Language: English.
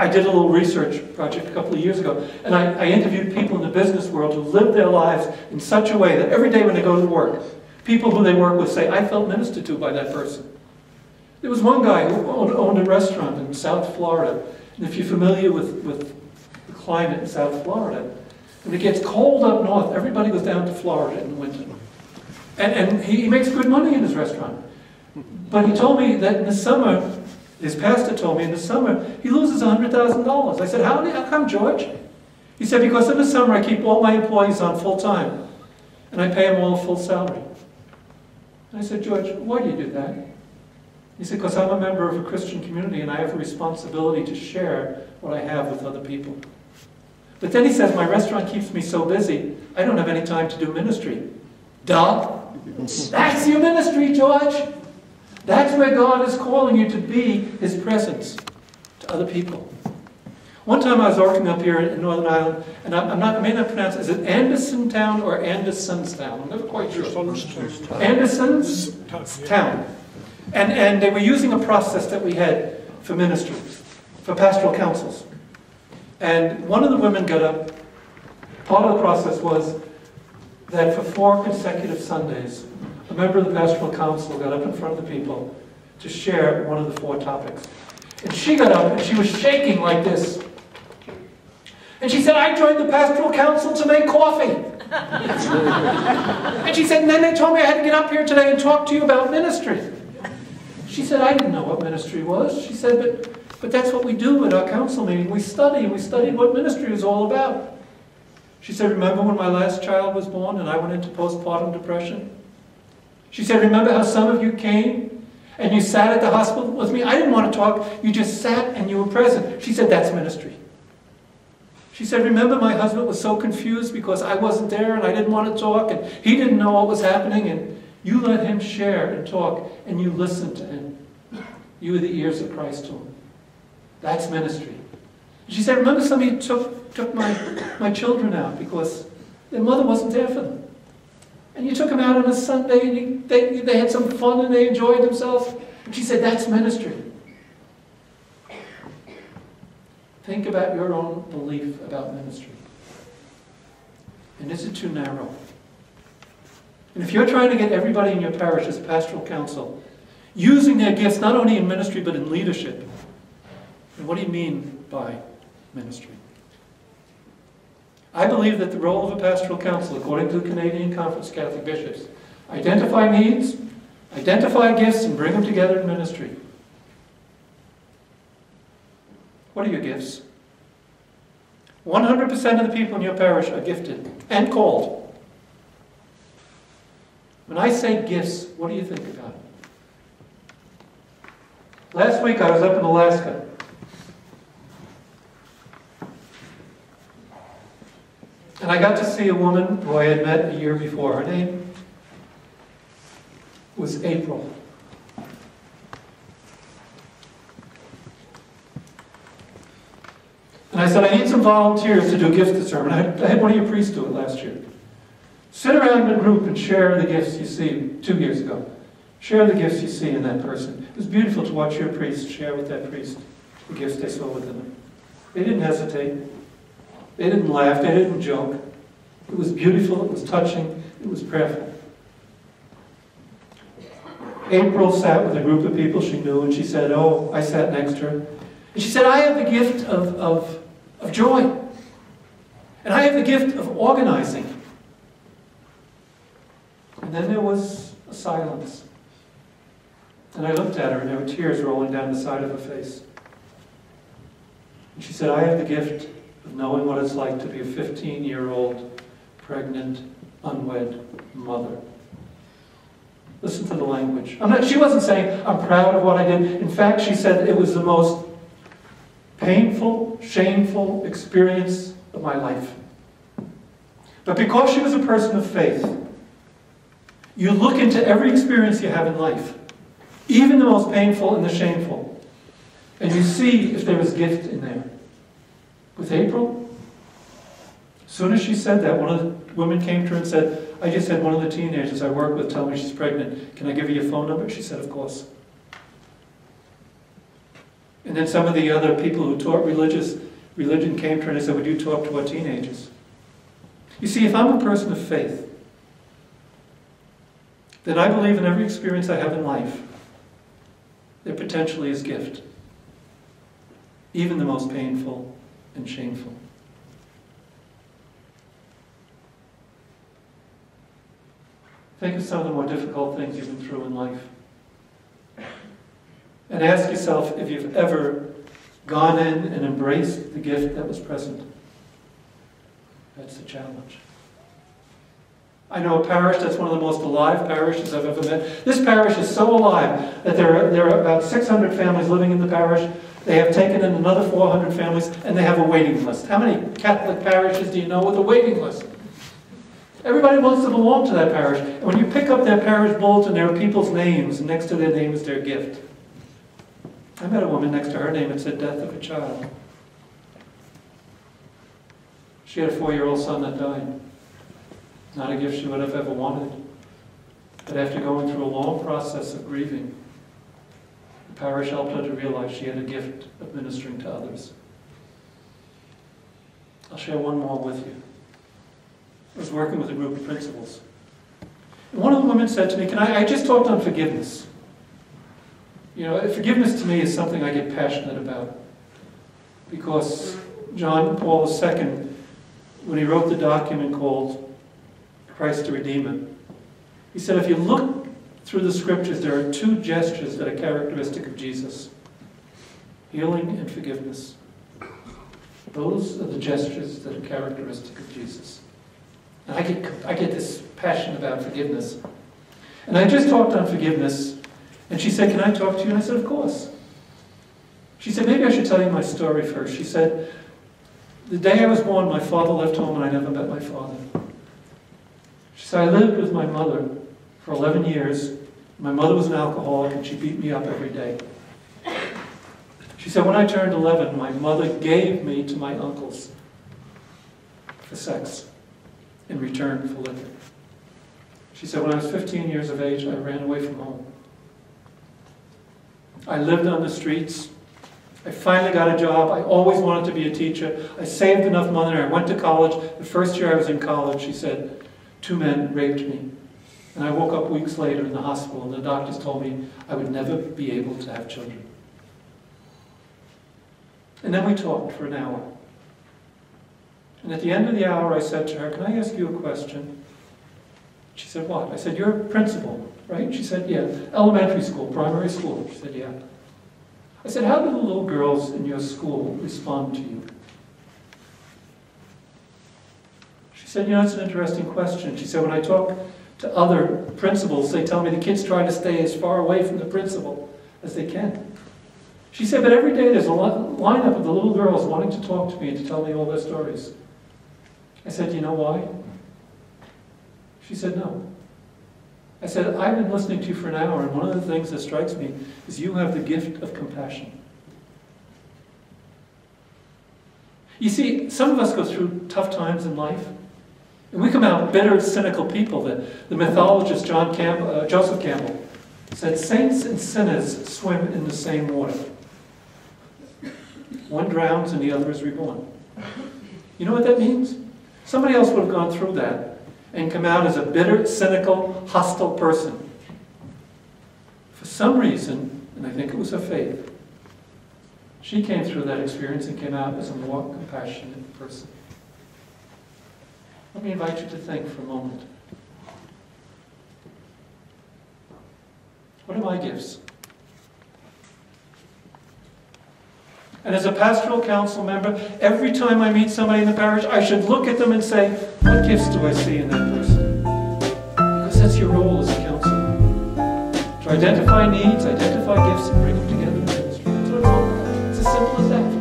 I did a little research project a couple of years ago, and I interviewed people in the business world who live their lives in such a way that every day when they go to work, people who they work with say, I felt ministered to by that person. There was one guy who owned a restaurant in South Florida, and if you're familiar with the climate in South Florida, when it gets cold up north, everybody goes down to Florida in the winter. And he makes good money in his restaurant. But he told me that in the summer, his pastor told me in the summer, he loses $100,000. I said, how come, George? He said, because in the summer I keep all my employees on full time, and I pay them all a full salary. And I said, George, why do you do that? He said, because I'm a member of a Christian community and I have a responsibility to share what I have with other people. But then he says, my restaurant keeps me so busy, I don't have any time to do ministry. Duh! That's your ministry, George! That's where God is calling you to be His presence to other people. One time I was working up here in Northern Ireland, and I may not pronounce it, is it Andersontown or Andersonstown? I'm never quite sure. Andersonstown. And they were using a process that we had for ministry, for pastoral councils. And one of the women got up, part of the process was that for 4 consecutive Sundays, a member of the pastoral council got up in front of the people to share one of the 4 topics. And she got up and she was shaking like this. And she said, I joined the pastoral council to make coffee. And she said, and then they told me I had to get up here today and talk to you about ministry. She said, I didn't know what ministry was. She said, but that's what we do at our council meeting. We studied what ministry is all about. She said, remember when my last child was born and I went into postpartum depression? She said, remember how some of you came and you sat at the hospital with me? I didn't want to talk. You just sat and you were present. She said, that's ministry. She said, remember my husband was so confused because I wasn't there and I didn't want to talk and he didn't know what was happening, and you let him share and talk and you listened to him. You were the ears of Christ to him. That's ministry. She said, remember somebody took my children out because their mother wasn't there for them. And you took them out on a Sunday and they had some fun and they enjoyed themselves. And she said, that's ministry. Think about your own belief about ministry. And is it too narrow? And if you're trying to get everybody in your parish as pastoral council using their gifts not only in ministry but in leadership, and what do you mean by ministry? I believe that the role of a pastoral council, according to the Canadian Conference of Catholic Bishops, identify needs, identify gifts, and bring them together in ministry. What are your gifts? 100% of the people in your parish are gifted and called. When I say gifts, what do you think about it? Last week I was up in Alaska. And I got to see a woman who I had met a year before. Her name was April. And I said, I need some volunteers to do a gift discernment. I had one of your priests do it last year. Sit around in a group and share the gifts you see 2 years ago. Share the gifts you see in that person. It was beautiful to watch your priest share with that priest the gifts they saw within them. They didn't hesitate. They didn't laugh. They didn't joke. It was beautiful. It was touching. It was prayerful. April sat with a group of people she knew, and she said, oh, I sat next to her. And she said, I have the gift of joy. And I have the gift of organizing. And then there was a silence. And I looked at her, and there were tears rolling down the side of her face. And she said, I have the gift of knowing what it's like to be a 15-year-old, pregnant, unwed mother. Listen to the language. She wasn't saying, I'm proud of what I did. In fact, she said it was the most painful, shameful experience of my life. But because she was a person of faith, you look into every experience you have in life, even the most painful and the shameful, and you see if there is gift in there. With April, as soon as she said that, one of the women came to her and said, I just had one of the teenagers I work with tell me she's pregnant. Can I give you your phone number? She said, of course. And then some of the other people who taught religion came to her and they said, would you talk to our teenagers? You see, if I'm a person of faith, then I believe in every experience I have in life, there potentially is gift, even the most painful and shameful. Think of some of the more difficult things you've been through in life. And ask yourself if you've ever gone in and embraced the gift that was present. That's the challenge. I know a parish that's one of the most alive parishes I've ever met. This parish is so alive that there are about 600 families living in the parish. They have taken in another 400 families, and they have a waiting list. How many Catholic parishes do you know with a waiting list? Everybody wants to belong to that parish. And when you pick up their parish bulletin, there are people's names, and next to their name is their gift. I met a woman next to her name, it said death of a child. She had a 4-year-old son that died. Not a gift she would have ever wanted. But after going through a long process of grieving, the parish helped her to realize she had a gift of ministering to others. I'll share one more with you. I was working with a group of principals. And one of the women said to me, I just talked on forgiveness. You know, forgiveness to me is something I get passionate about. Because John Paul II, when he wrote the document called Christ the Redeemer, he said if you look through the scriptures, there are 2 gestures that are characteristic of Jesus: healing and forgiveness. Those are the gestures that are characteristic of Jesus. And I get this passion about forgiveness. And I just talked on forgiveness, and she said, can I talk to you? And I said, of course. She said, maybe I should tell you my story first. She said, the day I was born, my father left home and I never met my father. She said, I lived with my mother for 11 years. My mother was an alcoholic and she beat me up every day. She said, when I turned 11, my mother gave me to my uncles for sex in return for liquor. She said, when I was 15 years of age, I ran away from home. I lived on the streets. I finally got a job. I always wanted to be a teacher. I saved enough money. I went to college. The first year I was in college, she said, 2 men raped me. And I woke up weeks later in the hospital, and the doctors told me I would never be able to have children. And then we talked for an hour. And at the end of the hour, I said to her, can I ask you a question? She said, what? I said, you're a principal, right? She said, yeah. Elementary school, primary school. She said, yeah. I said, how do the little girls in your school respond to you? She said, you know, it's an interesting question. She said, when I talk to other principals, they tell me the kids try to stay as far away from the principal as they can. She said, but every day there's a lineup of the little girls wanting to talk to me and to tell me all their stories. I said, do you know why? She said, no. I said, I've been listening to you for an hour, and one of the things that strikes me is you have the gift of compassion. You see, some of us go through tough times in life, and we come out bitter, cynical people. The mythologist Joseph Campbell said, saints and sinners swim in the same water. One drowns and the other is reborn. You know what that means? Somebody else would have gone through that and come out as a bitter, cynical, hostile person. For some reason, and I think it was her faith, she came through that experience and came out as a more compassionate person. Let me invite you to think for a moment. What are my gifts? And as a pastoral council member, every time I meet somebody in the parish, I should look at them and say, what gifts do I see in that person? Because that's your role as a council. To identify needs, identify gifts, and bring them together in ministry. That's what it's all about. It's as simple as that.